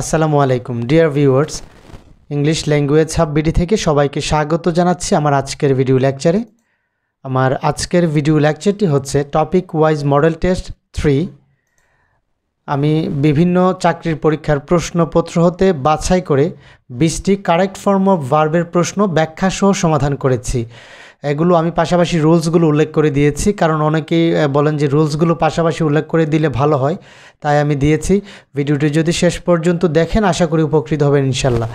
আসসালামু আলাইকুম dear viewers, English language hub BD থেকে সবাইকে স্বাগত জানাচ্ছি আমার আজকের ভিডিও লেকচারে। আমার আজকের ভিডিও লেকচারটি হচ্ছে টপিক ওয়াইজ মডেল টেস্ট 3। আমি বিভিন্ন চাকরির পরীক্ষার প্রশ্নপত্র হতে বাছাই করে 20টি কারেক্ট ফর্ম অফ ভার্বের প্রশ্ন ব্যাখ্যা সহ সমাধান করেছি। এগুলো আমি পাশাপাশি রুলসগুলো উল্লেখ করে দিয়েছি, কারণ অনেকেই বলেন যে রুলসগুলো পাশাপাশি উল্লেখ করে দিলে ভালো হয়, তাই আমি দিয়েছি। ভিডিওটি যদি শেষ পর্যন্ত দেখেন আশা করি উপকৃত হবেন ইনশাল্লাহ।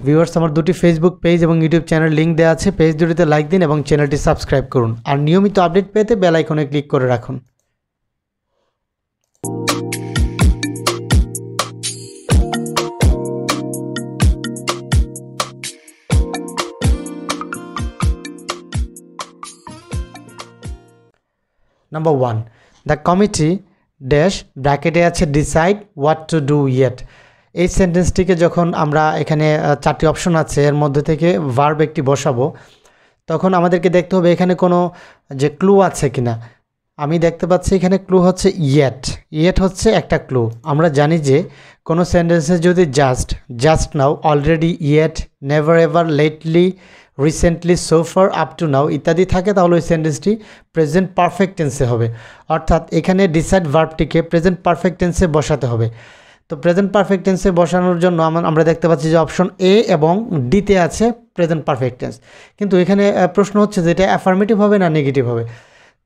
ভিউয়ার্স, আমার দুটি ফেসবুক পেজ এবং ইউটিউব চ্যানেল লিঙ্ক দেওয়া আছে। পেজ দুটিতে লাইক দিন এবং চ্যানেলটি সাবস্ক্রাইব করুন, আর নিয়মিত আপডেট পেতে বেল আইকনে ক্লিক করে রাখুন। নাম্বার 1, দ্য কমিটি ড্যাশ ব্র্যাকেটে আছে decide what to do yet. এই সেন্টেন্সটিকে যখন আমরা এখানে 4টি অপশন আছে, এর মধ্যে থেকে ভার্ব একটি বসাবো, তখন আমাদেরকে দেখতে হবে এখানে কোনো যে ক্লু আছে কিনা। আমি দেখতে পাচ্ছি এখানে ক্লু হচ্ছে ইয়েট। ইয়েট হচ্ছে একটা ক্লু। আমরা জানি যে কোনো সেন্টেন্সে যদি just now, already, yet, never ever, lately, recently, so far, up to now ইত্যাদি থাকে, তাহলে ওই সেন্টেন্সটি প্রেজেন্ট পারফেক্ট টেন্সে হবে। অর্থাৎ এখানে ডিসাইড ভার্বটিকে প্রেজেন্ট পারফেক্ট টেন্সে বসাতে হবে। তো প্রেজেন্ট পারফেক্ট টেন্সে বসানোর জন্য আমরা দেখতে পাচ্ছি যে অপশন এ এবং ডিতে আছে প্রেজেন্ট পারফেক্ট টেন্স, কিন্তু এখানে প্রশ্ন হচ্ছে যে এটা অ্যাফার্মেটিভ হবে না নেগেটিভ হবে।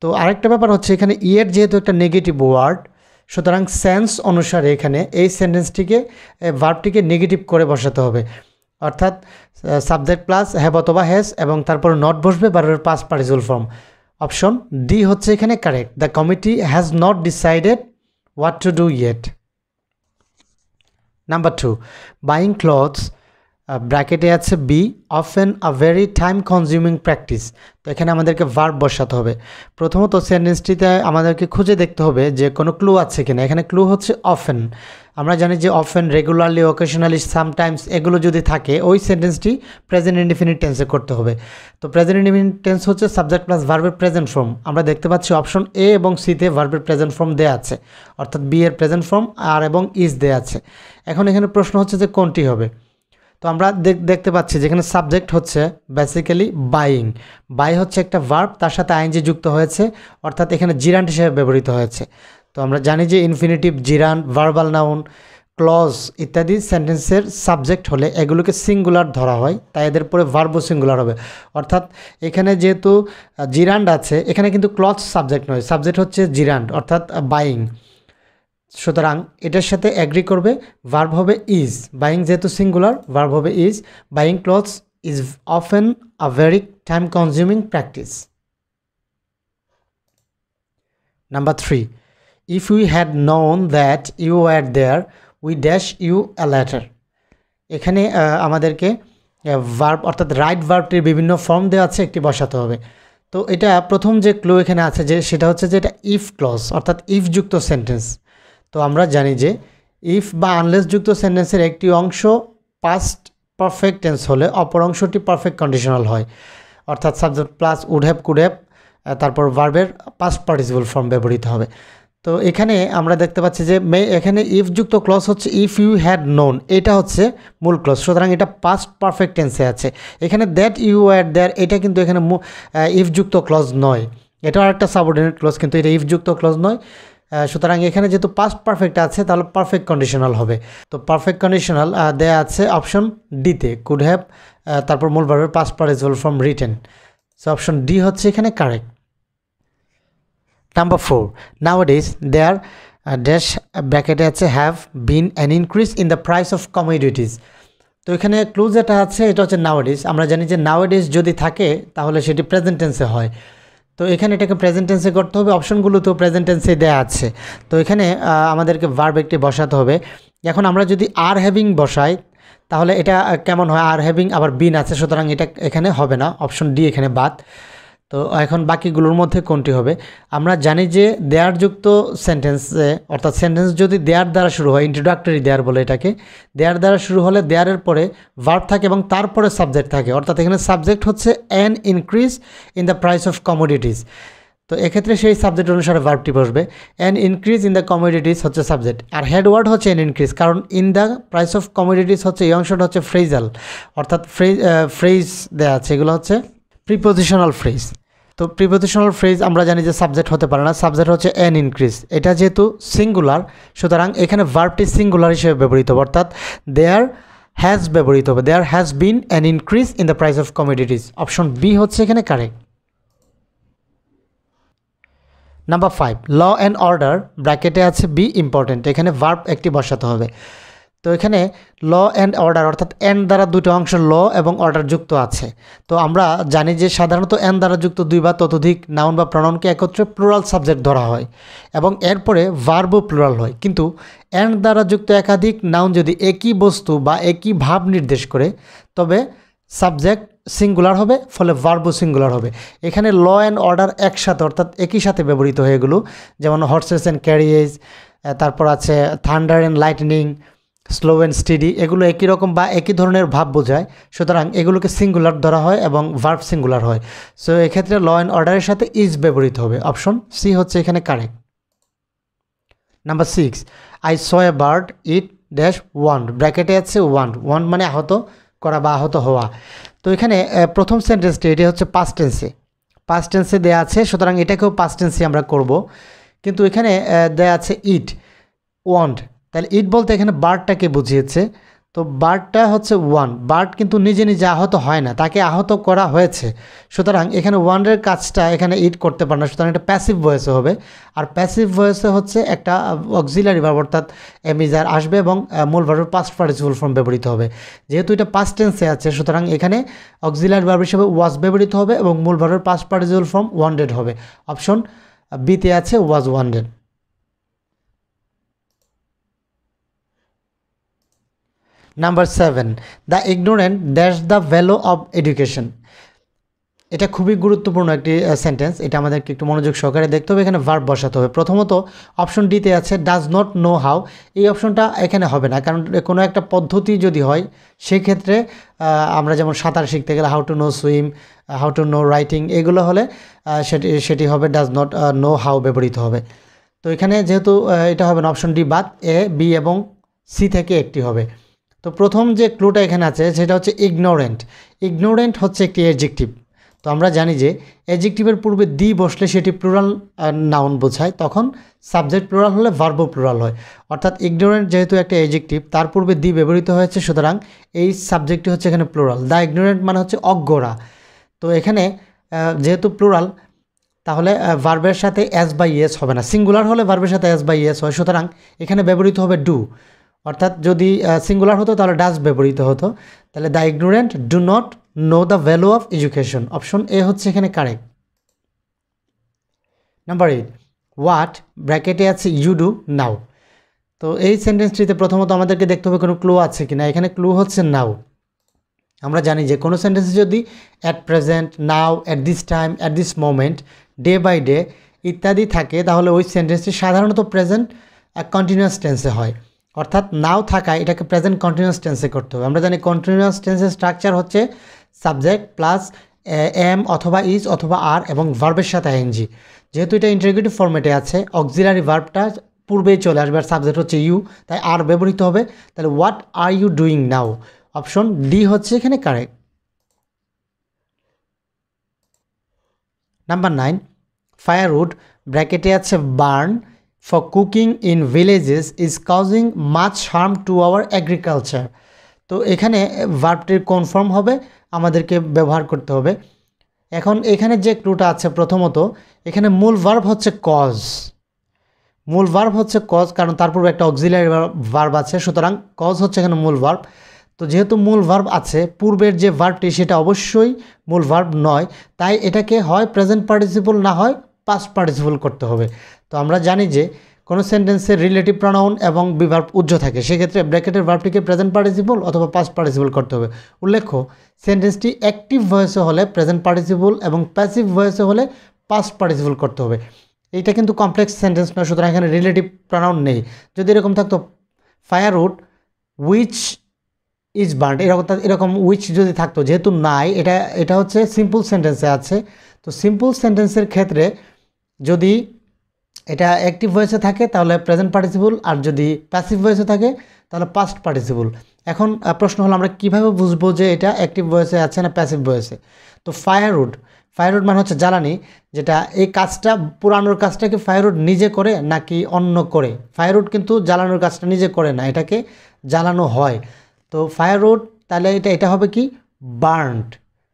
তো আরেকটা ব্যাপার হচ্ছে এখানে ইয়েট যেহেতু একটা নেগেটিভ ওয়ার্ড, সুতরাং সেন্স অনুসারে এখানে এই সেন্টেন্সটিকে ভার্বটিকে নেগেটিভ করে বসাতে হবে। অর্থাৎ সাবজেক্ট প্লাস হ্যাভ অথবা হ্যাজ এবং তারপর নট বসবে ভার্বের past participle form. Option D হচ্ছে এখানে correct. The committee has not decided what to do yet. Number 2, buying clothes ব্র্যাকেটে আছে be often a very time consuming practice. তো এখানে আমাদেরকে ভার্ব বসাতে হবে। প্রথমত সেন্টেন্সটিতে আমাদেরকে খুঁজে দেখতে হবে যে কোনো ক্লু আছে কিনা। এখানে ক্লু হচ্ছে অফেন। আমরা জানি যে অফেন, রেগুলারলি, অকেশনালি, সামটাইমস এগুলো যদি থাকে ওই সেন্টেন্সটি প্রেজেন্ট ইনডিফিনিট টেন্সে করতে হবে। তো প্রেজেন্ট ইনডিফিনিট টেন্স হচ্ছে সাবজেক্ট প্লাস ভার্বের প্রেজেন্ট ফর্ম। আমরা দেখতে পাচ্ছি অপশন এ এবং সিতে ভার্বের প্রেজেন্ট ফর্ম দেওয়া আছে, অর্থাৎ বি এর প্রেজেন্ট ফর্ম আর এবং ইজ দেওয়া আছে। এখন এখানে প্রশ্ন হচ্ছে যে কোনটি হবে। তো আমরা দেখতে পাচ্ছি যেখানে সাবজেক্ট হচ্ছে বেসিক্যালি বাইং। বাই হচ্ছে একটা ভার্ব, তার সাথে আইএনজি যুক্ত হয়েছে, অর্থাৎ এখানে জিরান্ট হিসেবে ব্যবহৃত হয়েছে। তো আমরা জানি যে infinitive, gerund, verbal noun, clause ইত্যাদি সেন্টেন্সের সাবজেক্ট হলে এগুলোকে সিঙ্গুলার ধরা হয়, তাই এদের পরে ভার্বও সিঙ্গুলার হবে। অর্থাৎ এখানে যেহেতু জিরান্ট আছে, এখানে কিন্তু ক্লজ সাবজেক্ট নয়, সাবজেক্ট হচ্ছে জিরান্ট অর্থাৎ বাইং। সুতরাং এটার সাথে অ্যাগ্রি করবে, ভার্ব হবে ইজ। বাইং যেহেতু সিঙ্গুলার, ভার্ব হবে is. Buying clothes is often a very time consuming practice. Number 3, if we had known that you were there we dash you a letter. এখানে আমাদেরকে verb অর্থাৎ right ভার্বটির বিভিন্ন form দেওয়া আছে, একটি বসাতে হবে। তো এটা প্রথম যে ক্লু এখানে আছে যে সেটা হচ্ছে যে এটা ইফ ক্লজ অর্থাৎ ইফ যুক্ত সেন্টেন্স। তো আমরা জানি যে ইফ বা আনলেস যুক্ত সেন্টেন্সের একটি অংশ পাস্ট পারফেক্ট টেন্স হলে অপর অংশটি পারফেক্ট কন্ডিশনাল হয়, অর্থাৎ subject plus would have, could have, তারপর ভার্বের পাস্ট পার্টিসিপল ফর্ম ব্যবহৃত হবে। তো এখানে আমরা দেখতে পাচ্ছি যে এখানে ইফ যুক্ত ক্লজ হচ্ছে ইফ ইউ হ্যাড নোন, এটা হচ্ছে মূল ক্লজ, সুতরাং এটা পাস্ট পারফেক্ট টেন্সে আছে। এখানে দ্যাট ইউ ওয়ার দেয়ার এটা কিন্তু এখানে ইফ যুক্ত ক্লজ নয়, এটাও একটা সাবঅর্ডিনেট ক্লজ, কিন্তু এটা ইফ যুক্ত ক্লজ নয়। সুতরাং এখানে যেহেতু পাস্ট পারফেক্ট আছে তাহলে পারফেক্ট কন্ডিশনাল হবে। তো পারফেক্ট কন্ডিশনাল দেয়া আছে অপশন ডিতে, কুড হ্যাভ, তারপর মূল ভার্বের past participle form written. So option D হচ্ছে এখানে কারেক্ট। নাম্বার 4, নাওয়াডেজ দেয়ার ড্যাশ ব্র্যাকেটে আছে have been an increase in the price of commodities. তো এখানে ক্লু যেটা আছে এটা হচ্ছে নাওয়াডেজ। আমরা জানি যে নাওয়াডেজ যদি থাকে তাহলে সেটি প্রেজেন্ট টেন্সে হয়। তো এখানে এটাকে প্রেজেন্ট টেন্সে করতে হবে, অপশনগুলো তো প্রেজেন্ট টেন্সে দেওয়া আছে। তো এখানে আমাদেরকে ভার্ব একটি বসাতে হবে। এখন আমরা যদি আর হ্যাভিং বসাই তাহলে এটা কেমন হয়, আর হ্যাভিং আবার বিন আছে, সুতরাং এটা এখানে হবে না, অপশন ডি এখানে বাদ। তো এখন বাকিগুলোর মধ্যে কোনটি হবে। আমরা জানি যে দেয়ার যুক্ত সেন্টেন্সে অর্থাৎ সেন্টেন্স যদি দেয়ার দ্বারা শুরু হয়, ইন্ট্রোডাক্টরি দেয়ার বলে এটাকে, দেয়ার দ্বারা শুরু হলে দেয়ারের পরে ভার্ব থাকে এবং তারপরে সাবজেক্ট থাকে, অর্থাৎ এখানে সাবজেক্ট হচ্ছে an increase in the price of commodities. তো এক্ষেত্রে সেই সাবজেক্ট অনুসারে ভার্বটি বসবে। An increase in the commodities হচ্ছে সাবজেক্ট, আর হেডওয়ার্ড হচ্ছে অ্যান ইনক্রিজ, কারণ in the price of commodities হচ্ছে এই অংশটা হচ্ছে ফ্রেজাল, অর্থাৎ ফ্রেজ দেওয়া আছে, এগুলো হচ্ছে প্রিপোজিশনাল ফ্রেজ। তো প্রিপোজিশনাল ফ্রেজ আমরা জানি যে সাবজেক্ট হতে পারে না, সাবজেক্ট হচ্ছে অ্যান ইনক্রিজ। এটা যেহেতু সিঙ্গুলার, সুতরাং এখানে ভার্বটি সিঙ্গুলার হিসেবে ব্যবহৃত হবে, অর্থাৎ দেয়ার হ্যাজ ব্যবহৃত হবে, there has been an increase in the price of commodities. Option B হচ্ছে এখানে correct. Number 5, law and order, ব্র্যাকেটে আছে বি ইম্পর্টেন্ট, এখানে ভার্ব একটি বসাতে হবে। তো এখানে ল অ্যান্ড অর্ডার অর্থাৎ অ্যান্ড দ্বারা দুটো অংশ ল এবং অর্ডার যুক্ত আছে। তো আমরা জানি যে সাধারণত অ্যান্ড দ্বারা যুক্ত দুই বা ততোধিক নাউন বা প্রনাউনকে একত্রে প্লুরাল সাবজেক্ট ধরা হয় এবং এরপরে ভার্বও প্লুরাল হয়। কিন্তু অ্যান্ড দ্বারা যুক্ত একাধিক নাউন যদি একই বস্তু বা একই ভাব নির্দেশ করে তবে সাবজেক্ট সিঙ্গুলার হবে, ফলে ভার্বও সিঙ্গুলার হবে। এখানে ল অ্যান্ড অর্ডার একসাথে অর্থাৎ একই সাথে ব্যবহৃত হয়ে এগুলো, যেমন হর্সেস অ্যান্ড ক্যারিয়েজ, তারপর আছে thunder and lightning, slow and steady, এগুলো একই রকম বা একই ধরনের ভাব বোঝায়, সুতরাং এগুলোকে সিঙ্গুলার ধরা হয় এবং ভার্ব সিঙ্গুলার হয়। সো এক্ষেত্রে ল অ্যান্ড অর্ডারের সাথে ইজ ব্যবহৃত হবে। অপশন সি হচ্ছে এখানে correct. Number 6, I saw a bird eat dash wound, ব্র্যাকেটে আছে ওয়ান্ড, ওয়ান্ড মানে আহত করা বা আহত হওয়া। তো এখানে প্রথম সেন্টেন্সটি এটি হচ্ছে পাস্ট টেন্সে দেওয়া আছে, সুতরাং এটাকেও পাস্ট টেন্সে আমরা করব। কিন্তু এখানে দেওয়া আছে ইট ওয়ান্ড, তাহলে ইট বলতে এখানে বার্ডটাকে বুঝিয়েছে। তো বার্ডটা হচ্ছে ওয়ান, বার্ড কিন্তু নিজে নিজে আহত হয় না, তাকে আহত করা হয়েছে, সুতরাং এখানে ওয়ান্ডের কাজটা এখানে ইট করতে পারে না, সুতরাং এটা প্যাসিভ ভয়েসে হবে। আর প্যাসিভ ভয়েসে হচ্ছে একটা অক্সিলারি ভার্ব অর্থাৎ এমিজার আসবে এবং মূল ভার্বের পাস্ট পার্টিসিপল ফর্ম ব্যবহৃত হবে। যেহেতু এটা পাস্ট টেন্সে আছে, সুতরাং এখানে অক্সিলারি ভার্ব হিসেবে ওয়াজ ব্যবহৃত হবে এবং মূল ভার্বের পাস্ট পার্টিসিপল ফর্ম ওয়ান্ডেড হবে। অপশন বিতে আছে was wounded. Number 7, the ignorant dash the value of education, এটা খুবই গুরুত্বপূর্ণ একটি সেন্টেন্স, এটা আমাদেরকে একটু মনোযোগ সহকারে দেখতে হবে। এখানে ভার্ব বসাতে হবে। প্রথমত অপশন ডিতে আছে ডাজ নট নো হাউ, এই অপশনটা এখানে হবে না, কারণ কোনো একটা পদ্ধতি যদি হয় সেক্ষেত্রে আমরা যেমন সাঁতার শিখতে গেলে how to know swim, how to know writing, এগুলো হলে সেটি হবে ডাজ নট নো হাউ ব্যবহৃত হবে। তো এখানে যেহেতু এটা হবে না, অপশন ডি বাদ, এ বি এবং সি থেকে একটি হবে। তো প্রথম যে ক্লুটা এখানে আছে সেটা হচ্ছে ইগনোরেন্ট হচ্ছে একটি অ্যাডজেক্টিভ। তো আমরা জানি যে অ্যাডজেক্টিভের পূর্বে দি বসলে সেটি প্লুরাল নাউন বোঝায়, তখন সাবজেক্ট প্লুরাল হলে ভার্বও প্লুরাল হয়। অর্থাৎ ইগনোরেন্ট যেহেতু একটা অ্যাডজেক্টিভ, তার পূর্বে দি ব্যবহৃত হয়েছে, সুতরাং এই সাবজেক্টটি হচ্ছে এখানে প্লুরাল। দ্য ইগনোরেন্ট মানে হচ্ছে অজ্ঞরা। তো এখানে যেহেতু প্লুরাল, তাহলে ভার্বের সাথে এস বাই ইয়েস হবে না, সিঙ্গুলার হলে ভার্বের সাথে এস বাই ইয়েস হয়, সুতরাং এখানে ব্যবহৃত হবে ডু। অর্থাৎ যদি সিঙ্গুলার হতো তাহলে ডাজ ব্যবহৃত হতো। তাহলে the ignorant do not know the value of education, option A হচ্ছে এখানে কারেক্ট। নাম্বার 8, হোয়াট, ব্র্যাকেটে আছে ইউ ডু নাও। তো এই সেন্টেন্সটিতে প্রথমত আমাদেরকে দেখতে হবে কোনো ক্লু আছে কিনা। এখানে ক্লু হচ্ছে নাও। আমরা জানি যে কোনো সেন্টেন্সে যদি at present, now, at this time, at this moment, day by day ইত্যাদি থাকে, তাহলে ওই সেন্টেন্সটি সাধারণত প্রেজেন্ট কন্টিনিউয়াস টেন্সে হয়। অর্থাৎ নাও থাকায় এটাকে প্রেজেন্ট কন্টিনিউয়াস টেন্সে করতে হবে। আমরা জানি কন্টিনিউয়াস টেন্সের স্ট্রাকচার হচ্ছে সাবজেক্ট প্লাস এম অথবা ইজ অথবা আর এবং ভার্বের সাথে আইএনজি। যেহেতু এটা ইন্টারোগেটিভ ফর্মেটে আছে, অক্সিলারি ভার্বটা পূর্বেই চলে আসবে আর সাবজেক্ট হচ্ছে ইউ, তাই আর ব্যবহৃত হবে। তাহলে what are you doing now, option D হচ্ছে এখানে কারেক্ট। নাম্বার 9, ফায়ারউড, ব্র্যাকেটে আছে burn for cooking in villages is causing much harm to our agriculture. তো এখানে ভার্বটির কনফার্ম হবে, আমাদেরকে ব্যবহার করতে হবে। এখন এখানে যে ক্লুটা আছে, প্রথমত এখানে মূল ভার্ব হচ্ছে কজ, কারণ তার পূর্বে একটা অক্সিলারি ভার্ব আছে, সুতরাং কজ হচ্ছে এখানে মূল ভার্ব। তো যেহেতু মূল ভার্ব আছে, পূর্বের যে ভার্বটি সেটা অবশ্যই মূল ভার্ব নয়, তাই এটাকে হয় প্রেজেন্ট পার্টিসিপল না হয় পাস্ট পার্টিসিপল করতে হবে। তো আমরা জানি যে কোনো সেন্টেন্সের রিলেটিভ প্রনাউন এবং বিভার্ব উজ্জ্ব থাকে, সেক্ষেত্রে ব্র্যাকেটের ভার্বটিকে প্রেজেন্ট পার্টিসিপল অথবা পাস্ট পার্টিসিপল করতে হবে। উল্লেখ্য, সেন্টেন্সটি অ্যাক্টিভ ভয়েসে হলে প্রেজেন্ট পার্টিসিপল এবং প্যাসিভ ভয়েসে হলে পাস্ট পার্টিসিপল করতে হবে। এইটা কিন্তু কমপ্লেক্স সেন্টেন্স নয়, সুতরাং এখানে রিলেটিভ প্রনাউন নেই। যদি এরকম থাকতো ফায়ারউড উইচ ইজ বার্ন, এরকম উইচ যদি থাকতো, যেহেতু নাই, এটা হচ্ছে সিম্পল সেন্টেন্সে আছে। তো সিম্পল সেন্টেন্সের ক্ষেত্রে যদি এটা অ্যাক্টিভ ভয়েসে থাকে তাহলে প্রেজেন্ট পার্টিসিপল, আর যদি প্যাসিভ ভয়েসে থাকে তাহলে পাস্ট পার্টিসিপল। এখন প্রশ্ন হলো আমরা কিভাবে বুঝবো যে এটা অ্যাক্টিভ ভয়েসে আছে না প্যাসিভ ভয়েসে? তো ফায়ারউড, ফায়ারউড মানে হচ্ছে জ্বালানি, যেটা এই কাজটা পুরানোর কাজটা কি ফায়ারউড নিজে করে নাকি অন্য করে? ফায়ারউড কিন্তু জ্বালানোর কাজটা নিজে করে না, এটাকে জ্বালানো হয়। তো ফায়ারউড, তাহলে এটা হবে কি বার্নড,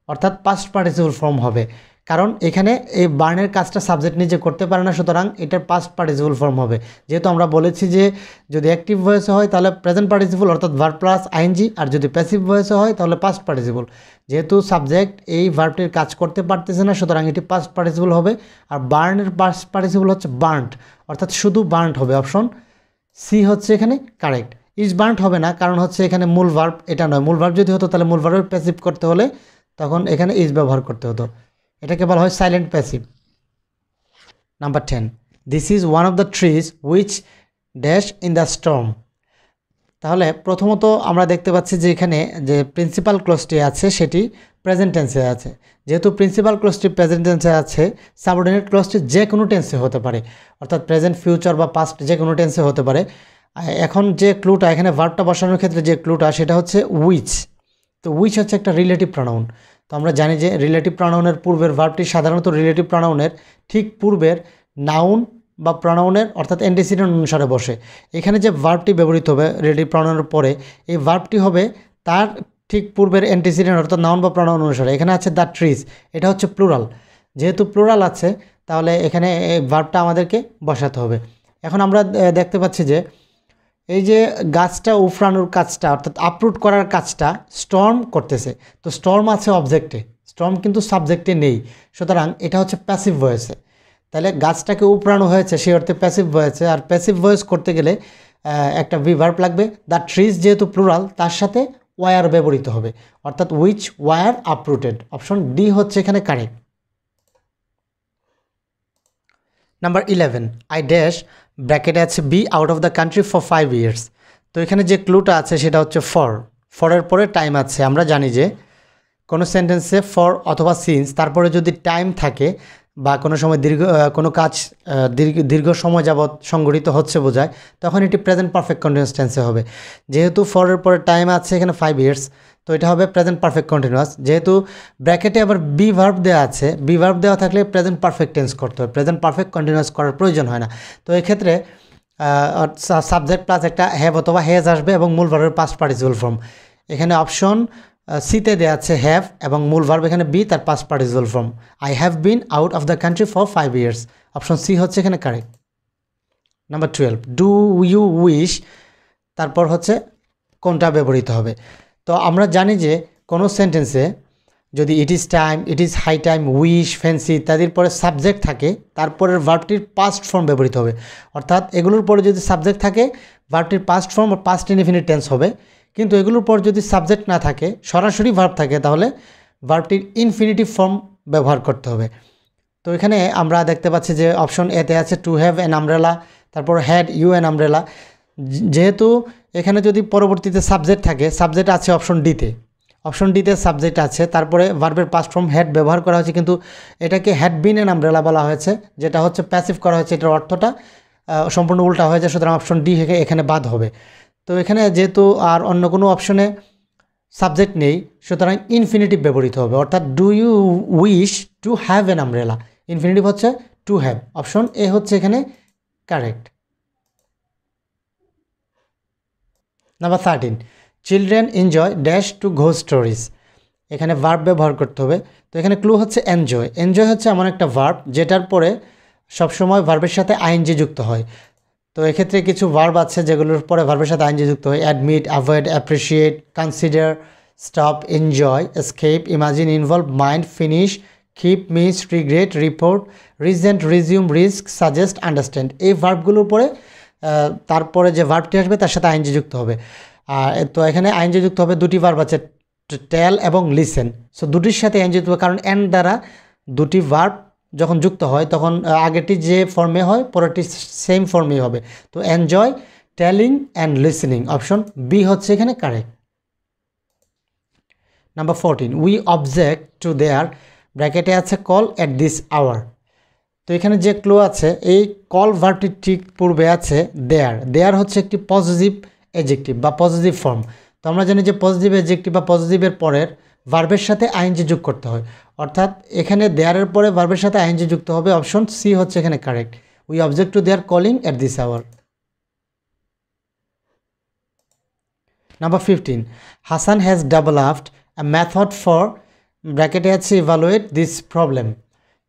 অর্থাৎ পাস্ট পার্টিসিপল ফর্ম হবে, কারণ এখানে এই বার্নের কাজটা সাবজেক্ট নিজে করতে পারে না, সুতরাং এটার পাস্ট পার্টিসিপল ফর্ম হবে। যেহেতু আমরা বলেছি যে যদি অ্যাক্টিভ ভয়েসে হয় তাহলে প্রেজেন্ট পার্টিসিপল অর্থাৎ ভার্ব প্লাস আইএনজি, আর যদি প্যাসিভ ভয়েসে হয় তাহলে পাস্ট পার্টিসিপল। যেহেতু সাবজেক্ট এই ভার্বটির কাজ করতে পারতেছে না, সুতরাং এটি পাস্ট পার্টিসিপল হবে। আর বার্নের পাস্ট পার্টিসিপল হচ্ছে বার্নড, অর্থাৎ শুধু বার্নড হবে। অপশন সি হচ্ছে এখানে কারেক্ট। ইজ বার্নড হবে না, কারণ হচ্ছে এখানে মূল ভার্ব এটা নয়। মূল ভার্ব যদি হতো তাহলে মূল ভার্বের প্যাসিভ করতে হলে তখন এখানে ইজ ব্যবহার করতে হতো, এটাকে বলা হয় silent passive. Number 10, this is one of the trees which dash in the storm. তাহলে প্রথমত আমরা দেখতে পাচ্ছি যে এখানে যে প্রিন্সিপাল ক্লজটি আছে সেটি প্রেজেন্ট টেন্সে আছে। যেহেতু প্রিন্সিপাল ক্লজটি প্রেজেন্ট টেন্সে আছে, সাবঅর্ডিনেট ক্লজটি যে কোনো টেন্সে হতে পারে, অর্থাৎ প্রেজেন্ট, ফিউচার বা পাস্ট যে কোনো টেন্সে হতে পারে। এখন যে ক্লুটা এখানে ভার্বটা বসানোর ক্ষেত্রে যে ক্লুটা সেটা হচ্ছে উইচ। তো উইচ হচ্ছে একটা রিলেটিভ প্রনাউন। তো আমরা জানি যে রিলেটিভ প্রনাউনের পূর্বের ভার্বটি সাধারণত রিলেটিভ প্রনাউনের ঠিক পূর্বের নাউন বা প্রনাউনের অর্থাৎ অ্যান্টিসিডেন্ট অনুসারে বসে। এখানে যে ভার্বটি ব্যবহৃত হবে রিলেটিভ প্রনাউনের পরে, এই ভার্বটি হবে তার ঠিক পূর্বের অ্যান্টিসিডেন্ট অর্থাৎ নাউন বা প্রনাউন অনুসারে। এখানে আছে দ্য ট্রিজ, এটা হচ্ছে প্লুরাল। যেহেতু প্লুরাল আছে তাহলে এখানে এই ভার্বটা আমাদেরকে বসাতে হবে। এখন আমরা দেখতে পাচ্ছি যে এই যে গাছটা উফরানোর কাজটা অর্থাৎ আপরুট করার কাজটা স্টর্ম করতেছে। তো স্টর্ম আছে অবজেক্টে, স্টর্ম কিন্তু সাবজেক্টে নেই, সুতরাং এটা হচ্ছে প্যাসিভ ভয়েসে। তাহলে গাছটাকে উপড়ানো হয়েছে সেই অর্থে প্যাসিভ ভয়েসে। আর প্যাসিভ ভয়েস করতে গেলে একটা ভার্ব লাগবে। দ্য ট্রিজ যেহেতু প্লুরাল তার সাথে ওয়ার ব্যবহৃত হবে, অর্থাৎ which war uprooted. Option D হচ্ছে এখানে কারেক্ট। নাম্বার 11, আই ড্যাশ ব্র্যাকেটে আছে be out of the country for 5 years। তো এখানে যে ক্লুটা আছে সেটা হচ্ছে ফরের পরে টাইম আছে। আমরা জানি যে কোনো সেন্টেন্সে ফর অথবা সিন্স তারপরে যদি টাইম থাকে বা কোনো সময় কোনো কাজ দীর্ঘ সময় যাবৎ সংঘটিত হচ্ছে বোঝায়, তখন এটি প্রেজেন্ট পারফেক্ট কন্টিনিউয়াস টেন্সে হবে। যেহেতু ফরের পরে টাইম আছে এখানে 5 years, তো এটা হবে প্রেজেন্ট পারফেক্ট কন্টিনিউয়াস। যেহেতু ব্র্যাকেটে আবার বি ভার্ব দেওয়া আছে, বি ভার্ব দেওয়া থাকলে প্রেজেন্ট পারফেক্ট টেন্স করতে হবে, প্রেজেন্ট পারফেক্ট কন্টিনিউয়াস করার প্রয়োজন হয় না। তো এক্ষেত্রে সাবজেক্ট প্লাস একটা হ্যাভ অথবা হ্যাজ আসবে এবং মূল ভার্বের পাস্ট পার্টিসিপল ফর্ম। এখানে অপশন সিতে দেওয়া আছে হ্যাভ এবং মূল ভার্ব এখানে বি, তার past participle form. I have been out of the country for 5 years। Option C হচ্ছে এখানে correct. Number 12, do you wish, তারপর হচ্ছে কোনটা ব্যবহৃত হবে। তো আমরা জানি যে কোনো সেন্টেন্সে যদি it is time, it is high time, wish, fancy ইত্যাদির পরে সাবজেক্ট থাকে, তারপরের ভার্বটির পাস্ট ফর্ম ব্যবহৃত হবে। অর্থাৎ এগুলোর পরে যদি সাবজেক্ট থাকে ভার্বটির পাস্ট ফর্ম বা পাস্ট ইনডিফিনিট টেন্স হবে। কিন্তু এগুলোর পর যদি সাবজেক্ট না থাকে, সরাসরি ভার্ব থাকে, তাহলে ভার্বটির ইনফিনিটিভ ফর্ম ব্যবহার করতে হবে। তো এখানে আমরা দেখতে পাচ্ছি যে অপশন এতে আছে টু হ্যাভ অ্যান আমব্রেলা, তারপর হ্যাড ইউ অ্যান আমব্রেলা। যেহেতু এখানে যদি পরবর্তীতে সাবজেক্ট থাকে, সাবজেক্ট আছে অপশন ডিতে, অপশন ডিতে সাবজেক্ট আছে, তারপরে ভার্বের পাস্ট ফর্ম হ্যাড ব্যবহার করা হয়েছে, কিন্তু এটাকে হ্যাড বিন অ্যান আমব্রেলা বলা হয়েছে, যেটা হচ্ছে প্যাসিভ করা হয়েছে, এটার অর্থটা সম্পূর্ণ উল্টা হয়েছে, সুতরাং অপশন ডি এখানে বাদ হবে। তো এখানে যেহেতু আর অন্য কোনো অপশনে সাবজেক্ট নেই, সুতরাং ইনফিনিটিভ ব্যবহৃত হবে, অর্থাৎ do you wish to have an umbrella, infinitive হচ্ছে টু হ্যাভ। অপশন এ হচ্ছে এখানে correct. Number 13, children enjoy dash to ghost stories. এখানে ভার্ব ব্যবহার করতে হবে। তো এখানে ক্লু হচ্ছে এনজয়। এনজয় হচ্ছে এমন একটা ভার্ব যেটার পরে সবসময় ভার্বের সাথে আইএনজি যুক্ত হয়। তো এক্ষেত্রে কিছু ভার্ব আছে যেগুলোর পরে ভার্বের সাথে আইএনজি যুক্ত হয়। Admit, avoid, appreciate, consider, stop, enjoy, escape, imagine, involve, mind, finish, keep, miss, regret, report, Regent, resume, risk, suggest, understand. এই ভার্বগুলোর পরে তারপরে যে ভার্বটি আসবে তার সাথে আইএনজি যুক্ত হবে। তো এখানে আইএনজি যুক্ত হবে, দুটি ভার্ব আছে টেল এবং লিসেন। সো দুটির সাথে আইএনজি যুক্ত হবে, কারণ এন দ্বারা দুটি ভার্ব যখন যুক্ত হয় তখন আগেরটি যে ফর্মে হয় পরেরটি সেম ফর্মেই হবে। তো enjoy, telling and listening. Option B হচ্ছে এখানে correct. Number 14, we object to their, ব্র্যাকেটে আছে কল অ্যাট দিস আওয়ার। তো এখানে যে ক্লু আছে এই কল ভার্বটি ঠিক পূর্বে আছে দেয়ার হচ্ছে একটি পজিটিভ অ্যাডজেক্টিভ বা পজিটিভ ফর্ম। তো আমরা জানি যে পজিটিভ অ্যাডজেক্টিভ বা পজিটিভের পরের ভার্বের সাথে আইএনজি যোগ করতে হয়, অর্থাৎ এখানে দেয়ারের পরে ভার্বের সাথে আইএনজি যুক্ত হবে। অপশন সি হচ্ছে এখানে correct. We object to their calling at this hour. Number 15, Hasan has developed a method for ব্র্যাকেটে আছে ইভালুয়েট দিস প্রবলেম।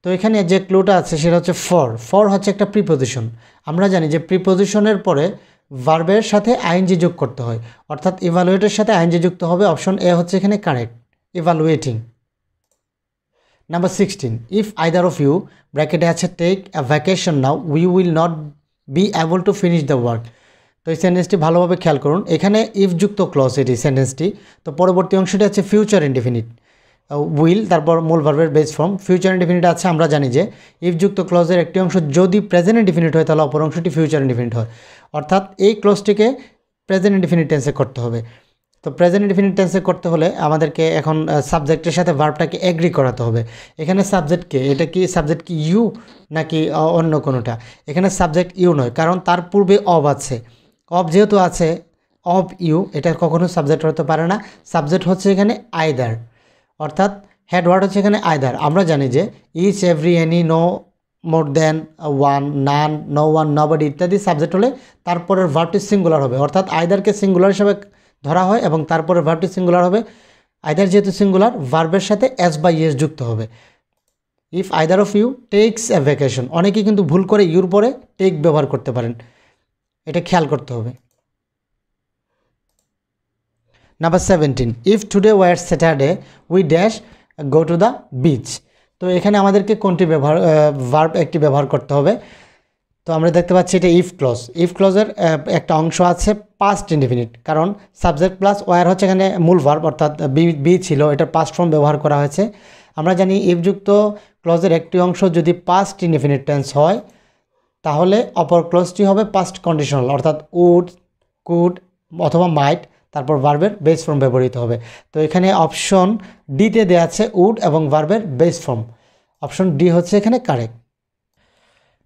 তো এখানে যে ক্লুটা আছে সেটা হচ্ছে ফর হচ্ছে একটা প্রিপোজিশন। আমরা জানি যে প্রিপোজিশনের পরে ভার্বের সাথে আইএনজি যোগ করতে হয়, অর্থাৎ ইভালুয়েটের সাথে আইএনজি যুক্ত হবে। অপশন এ হচ্ছে এখানে correct, evaluating. Number 16, if either of you ব্র্যাকেটে আছে take a vacation now we will not be able to finish the work. তো এই সেন্টেন্সটি ভালোভাবে খেয়াল করুন, এখানে ইফ যুক্ত ক্লজ এটি সেন্টেন্সটি। তো পরবর্তী অংশটি আছে ফিউচার ইনডিফিনিট, উইল তারপর মূল ভার্বের বেস ফর্ম। ফিউচার ইনডিফিনিট আছে, আমরা জানি যে ইফ যুক্ত ক্লজের একটি অংশ যদি প্রেজেন্ট ইনডিফিনিট হয় তাহলে অপর অংশটি ফিউচার ইনডিফিনিট হয়, অর্থাৎ এই ক্লজটিকে প্রেজেন্ট ইনডিফিনিট টেন্সে করতে হবে। তো প্রেজেন্ট ইনডিফিনিট টেন্সে করতে হলে আমাদেরকে এখন সাবজেক্টের সাথে ভার্বটাকে এগ্রি করাতে হবে। এখানে সাবজেক্টকে, এটা কি সাবজেক্ট কি ইউ নাকি অন্য কোনোটা? এখানে সাবজেক্ট ইউ নয়, কারণ তার পূর্বে অব আছে। অব যেহেতু আছে, অব ইউ, এটা কখনো সাবজেক্ট হতে পারে না। সাবজেক্ট হচ্ছে এখানে আইদার, অর্থাৎ হেড ওয়ার্ড হচ্ছে এখানে আইদার। আমরা জানি যে ইচ, এভরি, এনি, নো, মোর দেন, ওয়ান, নান, নো ওয়ান, নবডি ইত্যাদি সাবজেক্ট হলে তারপরের ভার্বটি সিঙ্গুলার হবে, অর্থাৎ আইদারকে সিঙ্গুলার হিসাবে ধরা হয় এবং তারপরে ভার্বটি সিঙ্গুলার হবে। আইদার যেহেতু সিঙ্গুলার, ভার্বের সাথে এস বা ইয়েস যুক্ত হবে। If either of you takes a vacation, অনেকেই কিন্তু ভুল করে ইউর পরে টেক ব্যবহার করতে পারেন, এটা খেয়াল করতে হবে। Number 17, if today were Saturday we dash go to the beach. তো এখানে আমাদেরকে কোনটি ভার্ব একটি ব্যবহার করতে হবে? তো আমরা দেখতে পাচ্ছি এটা ইফ ক্লজ। ইফ ক্লজের একটা অংশ আছে পাস্ট ইনডিফিনিট, কারণ সাবজেক্ট প্লাস ওয়ার হচ্ছে এখানে মূল ভার্ব, অর্থাৎ বি ছিল, এটার পাস্ট ফর্ম ব্যবহার করা হয়েছে। আমরা জানি ইফযুক্ত ক্লজের একটি অংশ যদি পাস্ট ইনডিফিনিট টেন্স হয় তাহলে অপর ক্লজটি হবে পাস্ট কন্ডিশনাল, অর্থাৎ উড, কুড অথবা মাইট, তারপর ভার্বের বেস ফর্ম ব্যবহৃত হবে। তো এখানে অপশন ডিতে দেওয়া আছে উড এবং ভার্বের বেস ফর্ম। অপশন ডি হচ্ছে এখানে correct.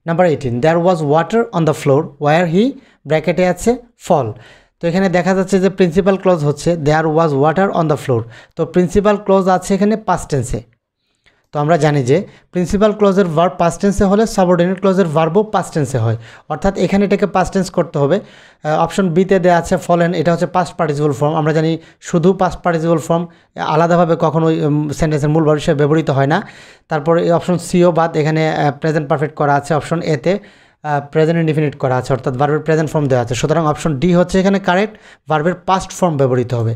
Number 18, there was water on the floor where he ব্র্যাকেটে আছে ফল। তো এখানে দেখা যাচ্ছে যে প্রিন্সিপাল ক্লজ হচ্ছে দেয়ার was water on the floor. তো প্রিন্সিপাল ক্লজ আছে এখানে পাস্ট টেন্সে। তো আমরা জানি যে প্রিন্সিপাল ক্লজের ভার্ব পাস্ট টেন্সে হলে সাবঅর্ডিনেট ক্লজের ভার্বও পাস্ট টেন্সে হয়, অর্থাৎ এখানে এটাকে পাস্ট টেন্স করতে হবে। অপশন বিতে দেওয়া আছে ফলেন, এটা হচ্ছে পাস্ট পার্টিসিপল ফর্ম। আমরা জানি শুধু পাস্ট পার্টিসিপল ফর্ম আলাদাভাবে কখনোই সেন্টেন্সের মূল ভার্ব হিসেবে ব্যবহৃত হয় না। তারপরে এই অপশন সিও বাদ, এখানে প্রেজেন্ট পারফেক্ট করা আছে। অপশন এতে প্রেজেন্ট ইনডিফিনিট করা আছে, অর্থাৎ ভার্বের প্রেজেন্ট ফর্ম দেওয়া আছে। সুতরাং অপশন ডি হচ্ছে এখানে কারেক্ট, ভার্বের পাস্ট ফর্ম ব্যবহৃত হবে,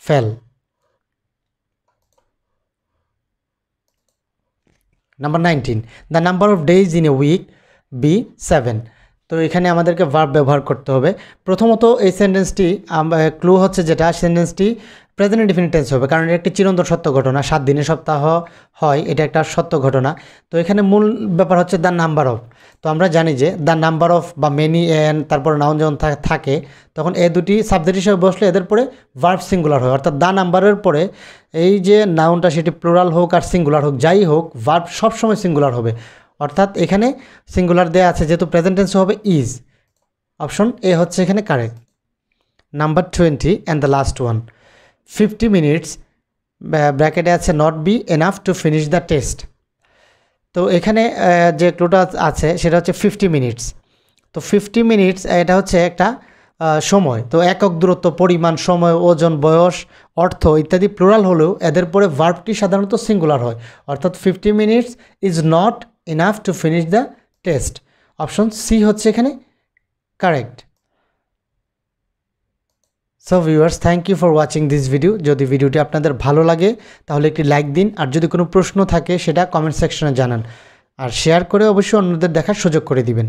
fell. Number 19, the number of days in a week be 7। তো এখানে আমাদেরকে ভার্ব ব্যবহার করতে হবে। প্রথমত এই সেন্টেন্সটি ক্লু হচ্ছে যেটা, সেন্টেন্সটি প্রেজেন্ট ইনডিফিনিট টেন্স হবে, কারণ এটা একটি চিরন্তন সত্য ঘটনা, 7 দিনে সপ্তাহ হয়, এটা একটা সত্য ঘটনা। তো এখানে মূল ব্যাপার হচ্ছে দ্য নাম্বার অফ। তো আমরা জানি যে দ্য নাম্বার অফ বা মেনি এন তারপর নাউন যখন থাকে তখন এ দুটি সাবজেক্ট হিসেবে বসলে এদের পরে ভার্ব সিঙ্গুলার হয়, অর্থাৎ দ্য নাম্বারের পরে এই যে নাউনটা সেটি প্লুরাল হোক আর সিঙ্গুলার হোক, যাই হোক, ভার্ব সবসময় সিঙ্গুলার হবে, অর্থাৎ এখানে সিঙ্গুলার দেওয়া আছে যেহেতু প্রেজেন্ট টেন্স হবে ইজ। অপশন এ হচ্ছে এখানে correct. Number 20 and the last one, 50 minutes ব্র্যাকেটে আছে not be enough to finish the test. তো এখানে যে ক্লুটা আছে সেটা হচ্ছে 50 মিনিটস। তো 50 মিনিটস এটা হচ্ছে একটা সময়। তো একক দূরত্ব, পরিমাণ, সময়, ওজন, বয়স, অর্থ ইত্যাদি প্লুরাল হলেও এদের পরে ভার্বটি সাধারণত সিঙ্গুলার হয়, অর্থাৎ 50 minutes is not enough to finish the test. Option C হচ্ছে এখানে correct. So viewers, thank you for watching this video. যদি ভিডিওটি আপনাদের ভালো লাগে তাহলে একটি লাইক দিন, আর যদি কোনো প্রশ্ন থাকে সেটা কমেন্ট সেকশনে জানান, আর শেয়ার করে অবশ্যই অন্যদের দেখার সুযোগ করে দিবেন।